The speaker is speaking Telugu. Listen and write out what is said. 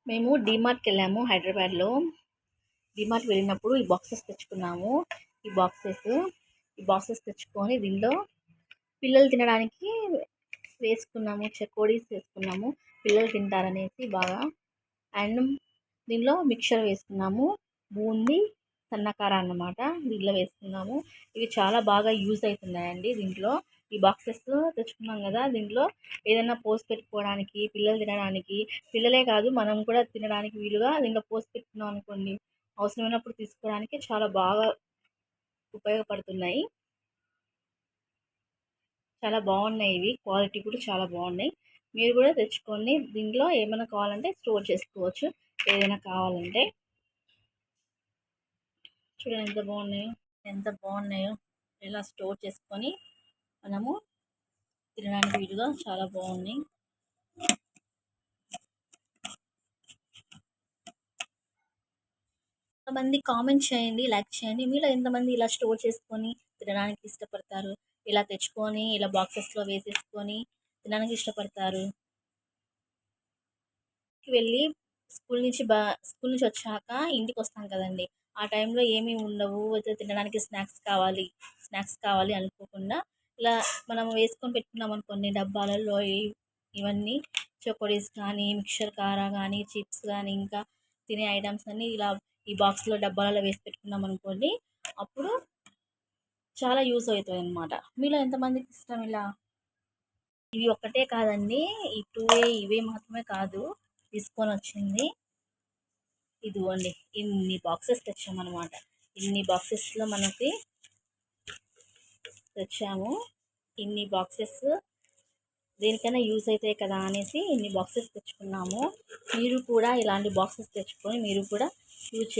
మేము డీమార్ట్‌కి వెళ్ళాము హైదరాబాద్‌లో. డీమార్ట్‌కి వెళ్ళినప్పుడు ఈ బాక్సెస్ తెచ్చుకున్నాము. ఈ బాక్సెస్ తెచ్చుకొని దీనిలో పిల్లలు తినడానికి వేసుకున్నాము. చెకోడీస్ వేసుకున్నాము. పిల్లలు తింటారనేసి బాగా. అండ్ దీనిలో మిక్చర్ వేసుకున్నాము. బూందీ, సన్నకార అన్నమాట దీంట్లో వేసుకున్నాము. ఇవి చాలా బాగా యూజ్ అవుతున్నాయండి దీంట్లో. ఈ బాక్సెస్ తెచ్చుకున్నాం కదా, దీంట్లో ఏదైనా పోసి పెట్టుకోవడానికి, పిల్లలు తినడానికి, పిల్లలే కాదు మనం కూడా తినడానికి వీలుగా దీంట్లో పోసి పెట్టుకున్నాం అనుకోండి, అవసరమైనప్పుడు తీసుకోవడానికి చాలా బాగా ఉపయోగపడుతున్నాయి. చాలా బాగున్నాయి. ఇవి క్వాలిటీ కూడా చాలా బాగున్నాయి. మీరు కూడా తెచ్చుకొని దీంట్లో ఏమైనా కావాలంటే స్టోర్ చేసుకోవచ్చు. ఏదైనా కావాలంటే చూడండి ఎంత బాగున్నాయో ఇలా స్టోర్ చేసుకొని మనము తినడానికి వీలుగా చాలా బాగున్నాయి. కొంతమంది కామెంట్ చేయండి, లైక్ చేయండి. మీలో ఎంతమంది ఇలా స్టోర్ చేసుకొని తినడానికి ఇష్టపడతారు? ఇలా తెచ్చుకొని ఇలా బాక్సెస్లో వేసేసుకొని తినడానికి ఇష్టపడతారు? వెళ్ళి స్కూల్ నుంచి వచ్చాక ఇంటికి వస్తాం కదండి, ఆ టైంలో ఏమీ ఉండవు, అయితే తినడానికి స్నాక్స్ కావాలి అనుకోకుండా ఇలా మనం వేసుకొని పెట్టుకున్నాం అనుకోండి డబ్బాలలో ఇవన్నీ చకోడీస్ కానీ, మిక్చర్ కారా కానీ, చిప్స్ కానీ, ఇంకా తినే ఐటమ్స్ అన్నీ ఇలా ఈ బాక్స్లో డబ్బాలలో వేసి పెట్టుకున్నాం అనుకోండి, అప్పుడు చాలా యూస్ అవుతాయి అన్నమాట. మీలో ఎంతమందికి ఇష్టం ఇలా? ఇవి ఒక్కటే కాదండి, ఇవే మాత్రమే కాదు తీసుకొని వచ్చింది. ఇదిగోండి, ఇన్ని బాక్సెస్ తెచ్చామన్నమాట. ఇన్ని బాక్సెస్లో మనకి తెచ్చాము. ఇన్ని బాక్సెస్ దేనికైనా యూజ్ అవుతాయి కదా అనేసి ఇన్ని బాక్సెస్ తెచ్చుకున్నాము. మీరు కూడా ఇలాంటి బాక్సెస్ తెచ్చుకొని మీరు కూడా యూజ్